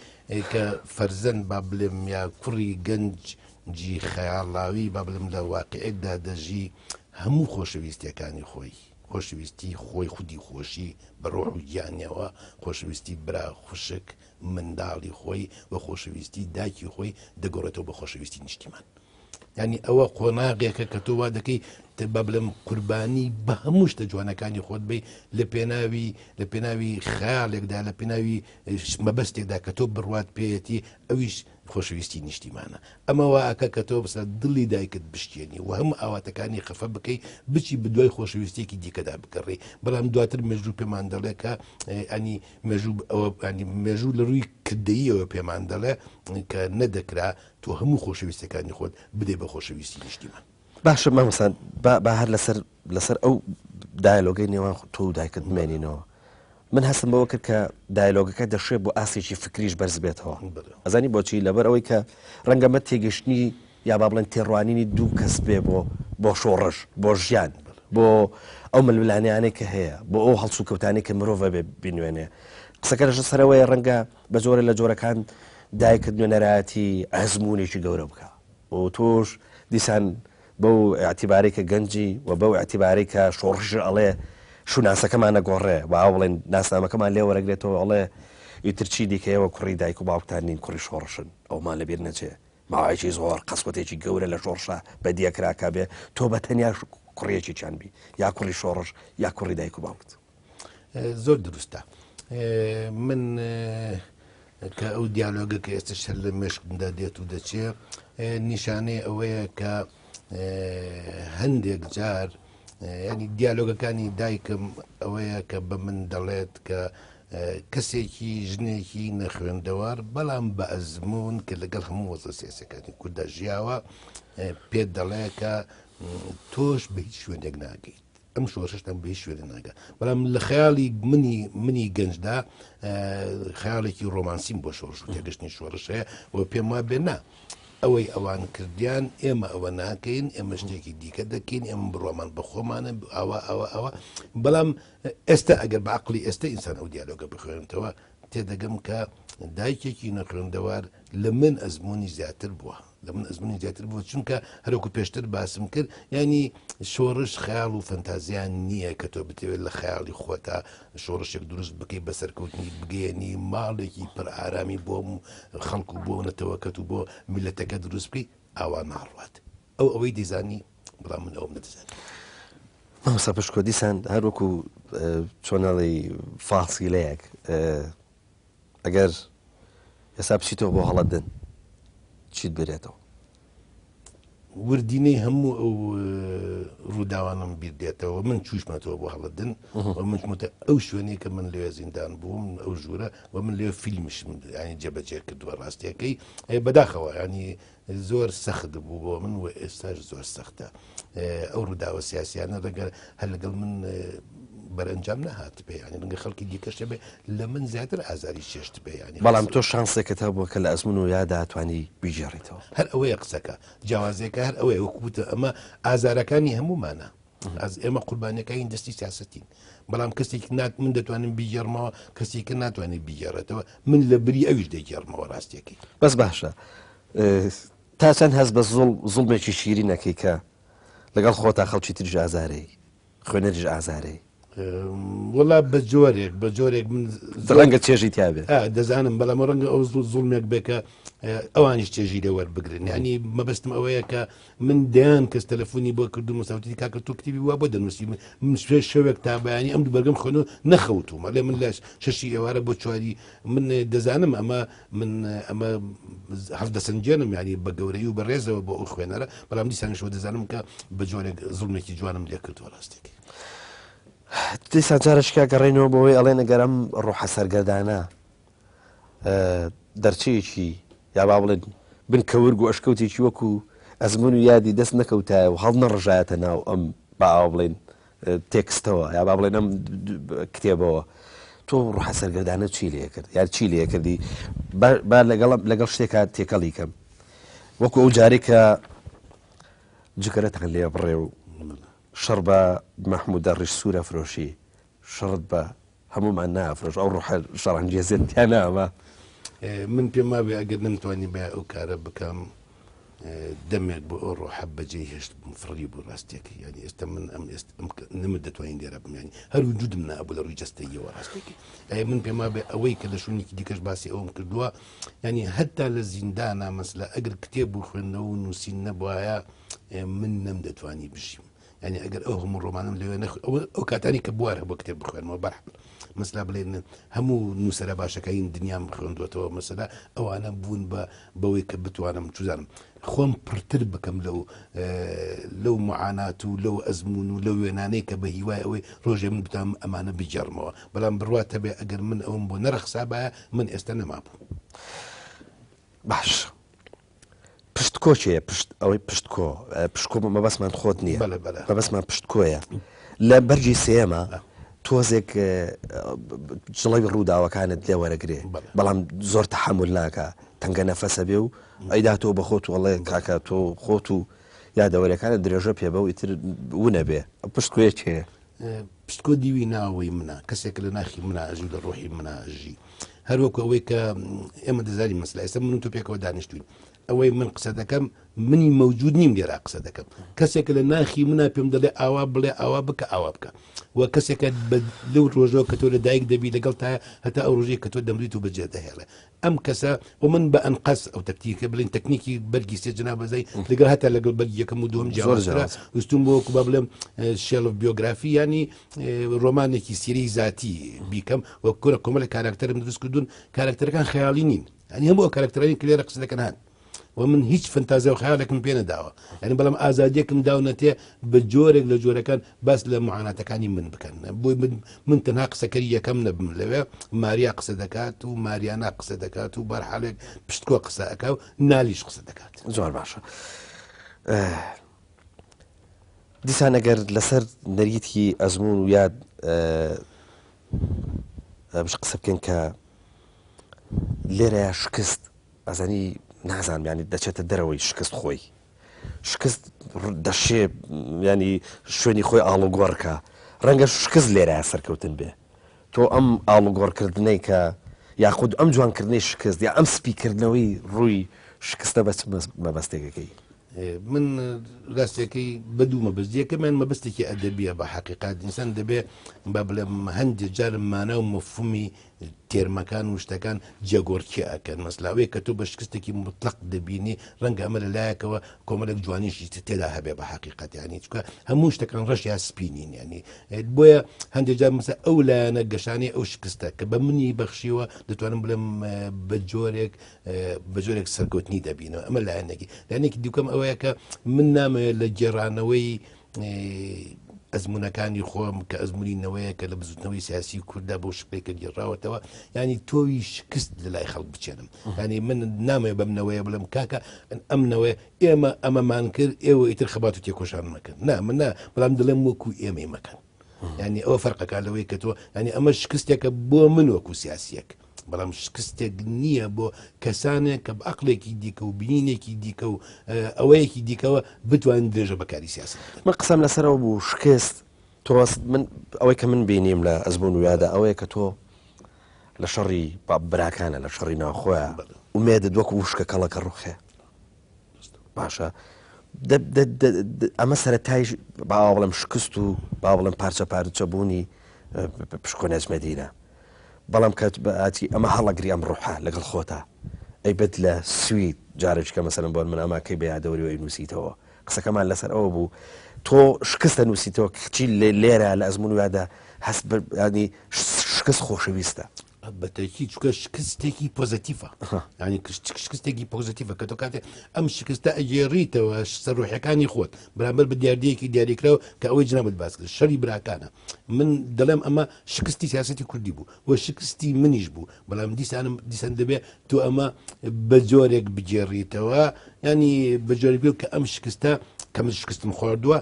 کە فەرزەند با بڵێم یا کوڕی گەنجی خەیاڵاوی با بڵێم لە واقعێکدا دەژی هەموو خۆشەویستیەکانی خۆی خۆشەویستی خۆی خودی خۆشی بە ڕۆح و گیانیەوە خۆشەویستی برا خوشک منداڵی خۆی و خۆشەویستی دایکی خۆی دەگۆڕێتەوە بە خۆشەویستی نیشتیمان ینی ئەوە قۆناغێکە کە تۆ وا دەکەی با بڵێم قوربانی بە هەموو شتە جوانەکانی خۆت بی لە پێناوی خەیاڵێکدا لە پێناوی مەبەستێکدا کە تۆ بڕوات پێیەتی ئەویش خۆشەویستی نیشتیمانە ئەمەوە ئەکە کە تۆ بسە دڵی دایکت بشتێنی و هەموو ئاواتەکانی خەفە بکەی بچی بدوای خۆشەویستێکی دیکەدا بکڕی بەڵام دواتر مێژوو پێمان دەڵێ کە ئەنی مێژوو لە ڕووی کردەیەوە پێمان دەڵێ کە نەدەکرا تۆ هەموو خۆشەویستەکانی خۆت بدەی بە خۆشەویستی نیشتیمان
باشە مامۆستا با هەر لەسەر ئەو دایلۆگەی نێوان تۆ و دایکت بمێنینەوە من هەستم بەوە کرد کە دایلۆگەکە دەشێت بۆ ئاسێکی فکریش بەرز بێتەوە ئەزانی بۆچی لەبەر ئەوەی کە ڕەنگەمە تێگەشتنی یا با بڵێن تێڕوانینی دوو کەس بێ بۆ شۆڕش بۆ ژیان بۆ ئەو ململانیانەی کە هەیە بۆ ئەو هەڵسو کەوتانی کە مرۆڤ بێ بینوێنێ قسەکە لەژە سەرەوەی ڕەنگە بە جۆرە لە جۆرەکان دایکت نوێنەرایەتی ئەزمموونێکی گەورە بکە و تۆش دیسان بەو ئاعتیبارەی کە گەنجی و بەو ئاعتیبارەی کە شۆڕش ئەڵێ شوناسەکەمان نەگۆڕێ و بڵێن ناسنامەکەمان لێ وەرەگرێتەوە ئەڵێ ئیترچی دیکەیەوە کوڕی دایک و باوکتان نین کوڕی شۆڕشن ئەومان لەبیر نەچێ ماوایکی زۆر قەسوەتێکی گەورە لە شۆڕشە بە دیەکراکە بێ تۆ بە تەنیا کوڕیەکی چیانبی یا کوڕی شۆڕش یا کوڕی دایک و باوکت
زۆر دروستە من کە ئەو دیالۆگە کە ئێستا شەر لە مێشکمدا دێت و دەچێت نیشانەی ئەوەیە کە هەندێک جار ینی دیالۆگەکانی دایکم ئەوەیە کە بە من دەڵێت کە کەسێکی ژنێکی نەخوێندەوار بەڵام بە ئەزمون کە لەگەڵ هەموو وەزە سیاسەکانی کووردا ژیاوە پێت دەڵێ کە تۆش بە هیچ شوێنێک ناگەیت ئەم شۆڕشتم بە هیچ شوێنە ناگە بەڵام لە خەیاڵی منی گەنجدا خەیاڵێکی ڕۆمانسیم بۆ شۆڕش و تێگەشتنی شۆڕش هەیە و پێم وا بێنا ئەوەی ئەوان کردیان ئێمە ئەوە ناکەین ئێمە شتێکی دیکە دەکەین ئێمە بڕۆمان بە خۆمانە ئەوە بەڵام ئێستا ئەگەر بە عقلی ئێستا ئینسان ئەو دیالۆگە بخوێنێتەوە تێدەگەم کە دایکێکی نەخوێندەوار لە من ئەزمموی زیاتر بووە لە من ئەزمموی زیاتر بووە چونکە هەرۆکو پێشتر باسم کرد ینی شۆڕش خەیاڵ و فەنتازیان نییە کە تۆ بتەوێت لە خەیاڵی خۆتا شۆڕشێک دروست بکەی بەسەرکەوتنی بگەێنی ماڵێکی پڕ ئارامی بۆ خەڵکو بۆ نەتەوەکەت و بۆ میلەتەکە دروست بکەی ئاوا ناڕوات ئەوەی دەیزانی بەڵام من ئەوم نەدەزانانی
مامۆستا پشکۆ دیسان هەروەکو چۆنەڵی فاسیلەیەک ئەگەر ئێستا بچیتەوە بۆ هەڵەدن چیت بێتەوە
وردینەی هەموو ئەو ڕووداوانم بیردێتەوە من چوشمەتەوە بۆ هەڵەدن و من چمتە ئەو شوێنەی کە من لێ زیندان بووم ئەو ژوورە و من لێ فیلمشم ینی جێبەجێ کردووە ڕاستیەکەی بەداخەوە ینی زۆر سەخت بوو بۆ من و ئێستاش زۆر سەختە ئەو ڕووداوە سیاسیانە ڕەگەر هەر لەگەڵ من بەرەنجام نەهات بێ ینی ڕەنگە خەڵکی دیکەشە بێ لە من زیاتر ئازاری چێشت بێ ینی
بەڵام تۆ شانسێکت هەبووە کە لە ئەزمون و یادا توانی بیژێڕیتەوە
هەر ئەوەیە قسەکە جیاوازەکە هەر ئەوەیە وەکوتە ئەمە ئازارەکانی هەمومانە ئێمە قوربانەکەین دەستی سیاستین بەڵام کەسێک من دەتوانم بیگەڕمەوە کەسێکە ناتوانێت بیگەڕێتەوە من لە بری ئەویش دەیگەڕمەوە ڕاستیەکەی
بەس باشە تا چەند هەست بە زوڵمێکی شیرینەکەی کە لەگەڵ خۆتا خەڵکی تریژ ئازارەی خوێنەریژ ئازارەی
وڵا بە جۆرێک من
ڕەنگە چێژی تیاابێت
دەزانم بەڵام ڕەنگە ئەو زوڵمێک بێکە ئەوانیش چێژی لە وەربگرن ینی مەبەستم ئەوەیە کە من دەیان کەس تەلەفۆنی بۆ کردو مساوتی کاکە تۆ کتیبی وا بۆ دەنووسی من شەوێک تا بەیانی ئەم دوو بەرگم خوێن و نەخەوتومە لێ من لە شەشی ئێوارە بۆ چواری من دەزانم ئەمە هەفتە سنجێنم ینی بە گەورەی و بەڕێزەوە بۆ ئەو خوێنەرە بەڵام دیسانشەوە دەزانم کە بە جۆرێک زوڵمێکی جوانم لێ کردووە ڕاستێکی
دیسان جارشکا گەڕێنەوە بۆەوەی ئەڵێ نەگەرم ڕۆحە سەرگەردانە دەرچەیەکی یا با بڵێن بن کەورگ و ئەشکەوتێکی وەکو ئەزمون و یادی دەست نەکەوتایە و هەڵ نەڕژایەتە ناو ئەم باوا بڵێن تێکستەوە یا با بڵێن ئەم کتێبەوە تۆ ڕوحە سەرگەردانە چی لێ کرد یار چی لێ کردی با لەگەڵ شتێکا تێکەڵی کەم وەکو ئەو جارێک کە جگەرەتان لێ بڕێ و شەڕ بە مەحموودە ڕیش سوورە فرۆشی شەڕت بە هەمومان نافرۆش ئەو ڕوحە شەڕەنگێزیت تیان نامە
من پێم وابێ ئەگەر نمتوانی بە ئەو کارە بکەم دەمێک بۆ ئەو ڕۆحە بەجێ هێشت فڕی بۆ ڕاستێکی ینی ئێستا من ئەم نمت دەتوانین لێرە بمێنی هەر وجودم نابوو لە ڕووی جەستەیەوە ڕاستێکی من پێم وابێ ئەوەی کە لە شوونێکی دیکەش باسی ئەوم کردووە ینی هەتا لە زیندانە مەسلە ئەگەر کتێب و خوێندنەوە و نووسین نەبوایە من نەم دەتوانی بژیم ینی ئەگەر ئەو هەموو ڕۆمانم لەوێ ئەو کاتانی کە بوارە بۆ کتێب بخوێنەوە بەرحەڵ مثلا بڵێن هەموو نووسەرە باشەکەین دنیام خوێندوێتەوە مەسەلا ئەوانە بوون بەوەی کە بتوانم چزانم خۆم پرتر بکەم لەو معانات و لەو ئەزمون و لەو وێنانەی کە بە هیوای ئەوەی ڕۆژێ من بتام ئەمانە بجەڕمەوە بەڵام بڕواتە بێ ئەگەر من ئەوم بۆ نەرەخسابایە من ئێستا نەمابوو
باش پشتکۆچێ ئەوەی پشتکۆ مەبەسمان خۆت نییە مەبەسمان پشتکۆیە لە بەرجی سێمە تۆزێک جڵی ڕووداوەکانت لێ وەرەگرێ بەڵام زۆر تەحمل ناکە تەنگە نەفەسە بێ و ئەیدا تۆ بە خۆت وڵێ کاکە تۆ خۆت و یادەوەریەکانت درێژە پێ بە و ئیتر ونە بێ پشتکوێ چێ
پشتکۆ دیوی ناوەی منە کەسێک لە ناخی مناژی لە ڕۆحی مناژی هەروەکو ئەوەی کە ئێمە دەزانی مەسلە ئێستا من تۆ پێکەوە دانیشتوین ئەوەی من قسە دەکەم منی مەوجود نیم لێرا قسە دەکەم کەسێک لە ناخی منە پێم دەڵێ ئاوا بڵێ ئاوا بکە ئاوا بکە و کەسێکە لەو ڕۆژەوە کە تۆ لە دایک دەبی لەگەڵ تا هەتا ئەو ڕۆژەیە کە تۆ دەمریت و بەجێ دەهێڵێ ئەم کەسە و من بە ئەنقەس ئەو تەکتیکە بڵێن تەکنیکی بەرگی سێ جنابەزەی لەگەڵ هەتا لەگەڵ بەرگی یەکەم و دووەم جیاوازترە وستوم بۆ وەکو با بڵێم شێڵۆف بیۆگرافی ینی ڕۆمانێکی سیرەی ذاتی بیکەم وە کورە کۆمەڵی کاراکتەرم دروست کردوون کاراکتەرەکان خەیاڵی نین ینی هەموو ئەو کاراکتەرانی کە لێرە قسە دەکەن هەن ومن هیچ فەنتازیە و خەیاڵێکم پێ نەداوە ینی بەڵام ئازادیەکم داونەتێ بە جۆرێک لە جۆرەکان باس لە معاناتەکانی من بکەن بۆی من تەنها قسەکەری یەکەم نەبم لەوێ ماریا قسە دەکات و ماریانا قسە دەکات و بەرحالێک پشتکۆ قسە ئەکا و نالیش قسە دەکات
زۆر باشە دیسان ئەگەر لەسەر نەریتی ئەزمون و یاد قسە بکەن کە لێرە شکست ئەزانی نازانم ینی دەچێتە دەرەوەی شکست خۆی شکست دەشێ ینی شوێنی خۆی ئاڵوگۆڕکە ڕەنگە شکست لێرە سەرکەوتن بێ تۆ ئەم ئاڵوگۆڕکردنەی کە یاخود ئەم جوانکردنەی شکست یا ئەم سپیکردنەوەی ڕووی شکستە بە مەبەستێکەکەی
من ڕاستێکی بەدوو مەبەستیەکەمان مەبەستێکی ئەدەبیە بە حەقیقات ئینسان دەبێ با بڵێم هەندێک جارم مانە و مەفهومی تێرمەکان و شتەکان جێگۆڕکی ئەکەن مەسلاوەیە کە تۆ بە شکستێکی مطلق دەبینی ڕەنگە ئەمە لەلایەکەوە کۆمەڵێک جوانیشی تێدا هەبێ بە حەقیقەت ینی چکە هەموو شتەکان ڕەشیا سپینین ینی بۆیە هەندێک جار مەسە ئەو لایەنە گەشانەی ئەو شکستە کە بە منی بەخشیوە دەتوانم بڵێم بە جۆرێک سەرکەوتنی دەبینەوە ئەمە لایەنێکی لایەنێکی دیکەم ئەوەیە کە من نامەوێت لە گێڕانەوەی ئەزمونونەکانی خۆم کە ئەزمموینەوەیە کە لە بزوتنەوەی سیاسی کووردا بۆ شپێکە گێڕاوەتەوە ینی تۆوی شکست لە لای خەڵک بچێنم ینی من نامێ بەمنەوەیە بڵم کاکە ئەمنەوەی ئێمە ئەمەمان کرد ئێوە ئیتر خەبات و تێکۆشان مەکەن من بەڵام دڵێم وەکو ئێمەی مەکەن ینی ئەوە فەرقەکە لەوەی کە تۆ ینی ئەمە شکستێکە بۆ من وەکو سیاسیەک بەڵام شکستێک نییە بۆ کەسانێک کە بە عەقلێکی دیکە و بینینێکی دیکە و ئەوەیەکی دیکەوە بتوانین درێژە بەکاری سیاست
من قسەم لەسەرەوە بوو شکست تۆ من ئەوەی کە من بینیم لە ئەزمون و یادا ئەوەیە کە تۆ لە شەڕی براکانە لە شەڕی ناوخۆیە ومێدت وەکو وشکە کەڵەکە ڕوخێ باشە ئەمە سەرەتای با بڵێم شکست و با بڵێم پارچە پارچە بوونی پشکۆ نەجمەدینە بەڵام کات بەئاتی ئەمە هەڵەگری ئەم ڕوحە لەگەڵ خۆتا ئەی بێت لە سوید جارێککە مەسەرم بۆن من ئەماکەی بە یادەوەریەوەی نووسیتەوە قسەکەمان لەسەر ئەوە بوو تۆ شکستە نووسیتەوە کچی لێرە لە ئەزمون و یادا هەست ینی شکست خۆشەویستە
بەتەکی چکە شکستێکی پۆزتیفە ینی شکستێکی پۆزتیفە کە تۆ کاتێ ئەم شکستە ئەگێڕیتەوە سەرڕوحەکانی خۆت بەرامبەر بە دیاردەیەکی دیاریکراوە کە ئەوەی جنابەت باس کرد شەری براکانە من دەڵێم ئەمە شکستی سیاسەتی کوردی بوو و شکستی منیش بوو بەڵام دیسان دەبێت تۆ ئەمە بە جۆرێک بگێڕیتەوە ینی بە جۆرێک بێت کە ئەم شکستە کە من شکستم خواردووە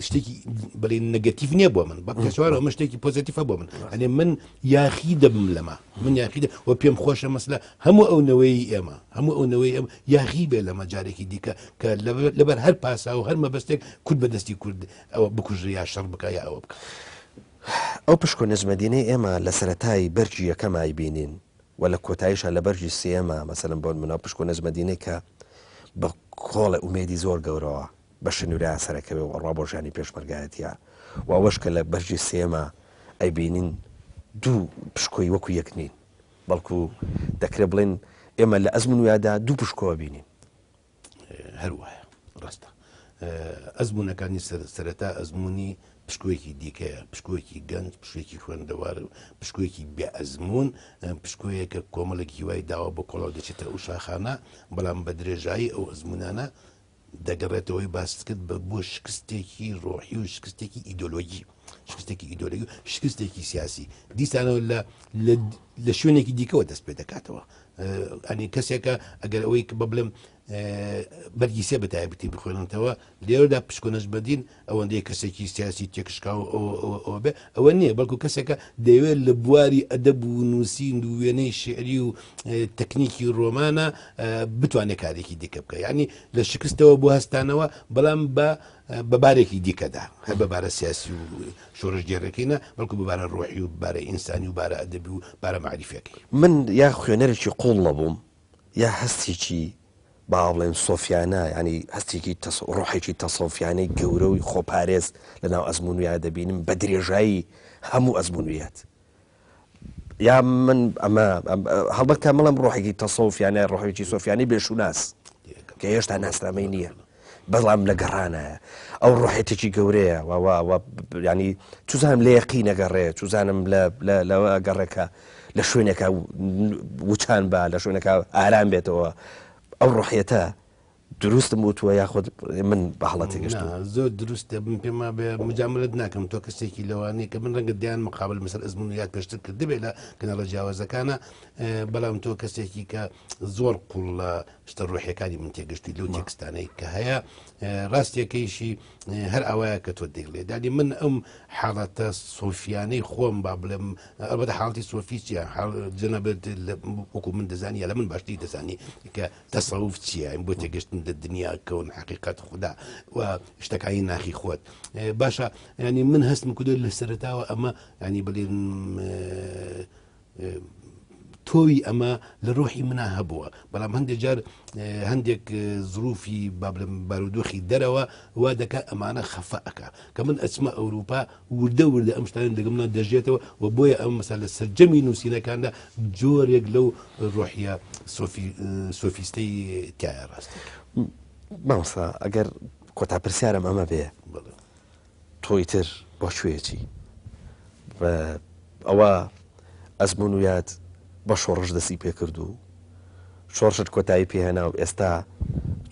شتێکی بڵێ نەگەتیڤ نییە بۆ من بەکەسوارە ئەمە شتێکی پۆزتیفە بۆ من ئەنێ من یاخی دەبم لەمە من یاخی و پێم خۆشە مەسلە هەموو ئەو نەوەی ئێمە هەموو ئەو نەوەی ئەم یاخی بێ لەمە جارێکی دیکە کە لەبەر هەر پاسا و هەر مەبەستێک کورد بەدەستی کورد ئەوە بکوژری یا شەڕ بکە یا ئەوە بکە
ئەو پشکۆ نەزمەدینەی ئێمە لە سەرەتای بەرجی یەکەمای بینین و لە کۆتاییشە لە بەرجی سێمە مەسەلەن بۆ منەوە پشکۆ نەزمەدینەی کە بە کۆڵە ئومێدی زۆر گەورەوە بە شنوورا سەرەکەوێ و ڕوا بۆ ژانی پێشمەرگایەتە و ئەوەش کە لە بەرجی سێمە ئەیبینین دوو پشکۆی وەکو یەک نین بەڵکو دەکرێت بڵێن ئێمە لە ئەزمون ویادا دوو پشکۆوە بینین
هەروایە ڕاستە ئەزمونونەکانی سەرەتا ئەزمموی پشکۆیەکی دیکەیە پشکۆیەکی گەنج پشوێکی خوێندەوار پشکۆیەکی بێ ئەزمون پشکۆیەکە کۆمەڵێکی هیوای داوا بۆ کۆڵاو دەچێتە ئەو شاخانە بەڵام بە درێژایی ئەو ئەزمونانە دەگەڕێتەوەی باس کرد بۆ شکستێکی ڕۆحی و شکستێکی ئیدۆلۆژی شکستێکی ئیدۆلۆژی شکستێکی سیاسی دیسانەوە لە شوێنێکی دیکەوە دەست پێ دەکاتەوە ئەنی کەسێکە ئەگەر ئەوەی بە بڵم بەرگی سێ بەتایبەتی بخوێننەوە لێرەدا پشکۆ نەزمەدین ئەوەندەیە کەسێکی سیاسی تێکشکا ئەوە بێ ئەوە نییە بەڵکو کەسێکە دەیەوێت لە بواری ئەدەب و نووسین و وێنەی شعری و تەکنیکی ڕۆمانە بتوانێت کارێکی دیکە بکە ینی لە شکستەوە بۆ هەستانەوە بەڵام بەبارێکی دیکەدا هەر بەبارە سیاسی و شۆڕژ گێڕەکەینە بەڵکو ببارە ڕۆحی و بارە ئینسانی و بارە ئەدەبی و بارە معریفەکەی
من یا خوێنەرێکی قوڵ نەبووم یا هەستێکی با بڵێن سۆفیانە ینی هەستێکی ڕۆحێکی تەسۆفیانەی گەورەوی خۆپارێز لە ناو ئەزمونویا دەبینم بە درێژایی هەموو ئەزمونویەت یا من ئەمە هەڵبەت کە مەڵم ڕۆحێکی تەسۆفیانە ڕۆحێکی سۆفیانی بێشوناس کە هێشتا ناسنامەی نییە بەڵام لە گەڕانایە ئەو ڕۆحێتێکی گەورەیە ینی چوزانم لە یەقی نەگەڕێ چوزانم لەوە گەڕێکە لە شوێنێکە وچان بە لە شوێنەکە ئارام بێتەوە ئەو ڕۆحیەتە دروستم وتووە یاخود من بە هەڵەتی گەشت
زۆر دروستە من پێما بێ مجاملت ناکەم تۆ کەسێکی لەوانەیە کە من ڕەنگە دیان مقابل مەسەر ئەزمونیات پێشتر کرد دەبێت لە کەناڵە جیاوازەکانە بەڵام تۆ کەسێکی کە زۆر قوڵ لە شتە ڕۆحیەکانی من تێگەشتی لەو تێکستانەی کە هەیە ڕاستیەکەیشی هەر ئەوەیە کە تۆ دەیڵێ دادی من ئەم حاڵەتە سۆفیانەی خۆم با بڵێم ئەلبەتە حاڵەتی سۆفی چیە جەنەبێت وەکو من دەزانی یا لە من باشتری دەزانی کە تەسەوف چییە بۆ تێگەشتن دنیا کەون حقیقت خوددا و شتەکانی ناخی خۆت باشە ینی من هەستم کودۆ لە سەرتاوە ئەمە ینی بڵێن تۆی ئەمە لە ڕۆحی منە هەبووە بەڵام هەندێک جار هەندێک زروفی بابلم بارودۆخی دەرەوە وا دەکات ئەمانە خەفەکە کە من ئەچمە ئەوروپا وردە ئەم شتان دەگەمە دەژێتەوە و بۆیە ئەم مەسا لە سەرجەمی نووسینەکاندا جۆرێک لەو ڕۆحیە سۆفیستەی تایە ڕاستە
مامۆستا ئەگەر کۆتا پرسیارم ئەمە بێ تۆی تر بۆ شوێکی ئەوە ئەزمون ویات بە شۆڕش دەستی پێکرد و شۆڕشت کۆتایی پێهێنا و ئێستا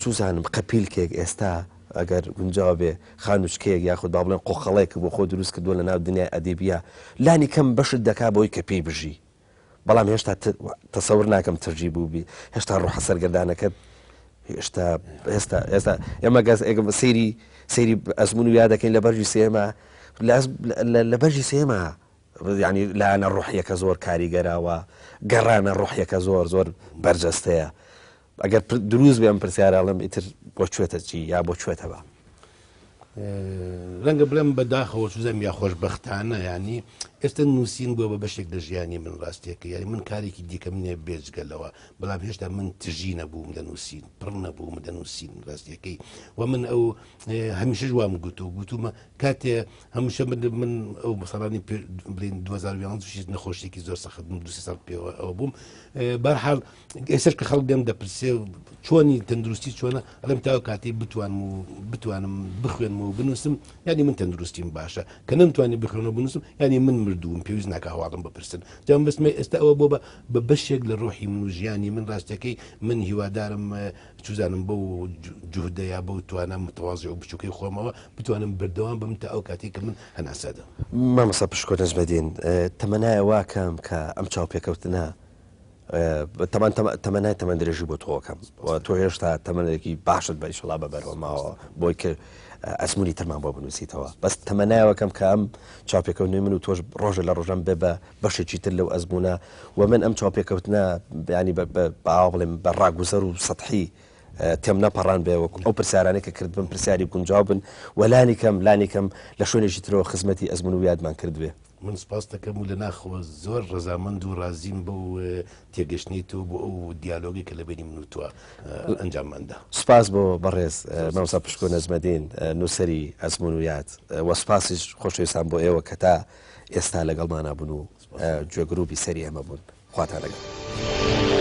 چوزانم قەپیلکێک ئێستا ئەگەر گونجاو بێ خانوچکەیەک یاخود با بڵێن قۆخەڵەیەک بۆ خۆ دروست کردووە لە ناو دنیای ئەدەبیە لانی کەم بەشت دەکا بۆی کە پێی بژی بەڵام هێشتا تەسەور ناکەم ترجی بووبی هێشتا ڕوحە سەرگەردانەکەت ئێستا ئێمە سەیری ئەزمون و یادەکەین لە بەرجی سێمە لە بەرجی سێمە ینی لاەنە ڕوحیەکە زۆر کاریگەراوە گەڕانە ڕوحیەکە زۆر بەرجەستەیە ئەگەر دروست بێم پرسیارەڵم ئیتر بۆ کوێتە چی یا بۆ کوێتەوە
ڕەنگە بڵێم بەداخەوە چوزەم یا خۆشبەختانە ینی ئێستا نووسین بووە بە بەشێک لە ژیانی من ڕاستیەکە یعنی من کارێکی دیکەم نییە بێجگەلەوە بەڵام هێشتا من تژی نەبووم دەنووسین پڕ نەبووم دەنووسین ڕاستیەکەی و من ئەو هەمیشەش وام گوتومە کاتێ هەمووشە من ئەو مەسەڵانی بڵین 2020 نەخۆشیێکی زۆر سەخت من 2 ساڵ پێوە ئەوە بووم بەرحاڵ ئێسەر کە خەڵک دێم دەپرسێ چۆنی تەندروستی چۆنە ئەلم تاو کاتی بتوانم بخوێنم و بنووسم ینی من تەندروستیم باشە کە نەمتوانانی بخڕنەوە بنووسم ینی من مردووم پێویست ناکە هەواڵم بپرسن جام بەسمە ئێستا ئەوە بۆ بە بەشێک لە ڕۆحی من و ژیانی من ڕاستەکەی من هیوادارم چوزانم بەو جوهدەیە بەو توانم متەواضع و بچووکەی خۆمەوە بتوانم بەردەوام بم تا ئەو کاتی کە من هەناسەدەم
مامەسا پشکۆ نەجمەدین تەمەنایە واکەم کە ئەم چاوپێکەوتنە تەمەنای تەمەەن درێژی بۆ تۆکەم تۆ هێشتا تەمەنێکی باشت بە ئیشڵا بەبەرەوە ماوە بۆی کرد ئەزمموی ترمان بۆ بنووسیتەوە بەس تەمەنایەوەکەم کە ئەم چاپێکەوتنی من و تۆش ڕۆژە لە ڕۆژەم بێ بە بەشێکی تر لەو ئەزممونە و من ئەم چاپێکەوتنە ینی باوا بڵێم بە ڕاگوزەر و سەحی تێم نەپەڕان بێ وەکو ئەو پرسیارانەی کە کرد بم پرسیاری گونجاو بن و لانیکەم لە شوێنێکی ترەوە خزمەتی ئەزممون و یادمان کردوێ
من سپاس دەکەم و لە ناخەوە زۆر ڕەزامەند و ڕازیم بۆ تێگەشتنیت و بۆ ئەو دیالۆگی کە لە بینی من و توە ئەنجامماندا
سپاس بۆ بەڕێز مامۆستا پشکۆ نەجمەدین نووسری ئەزممون و یاد وە سپاسیش خۆشەویستان بۆ ئێوە کە تا ئێستا لەگەڵمانە بوون و گوێگروپی سەری ئەمە بوون خواتان لەگەڵ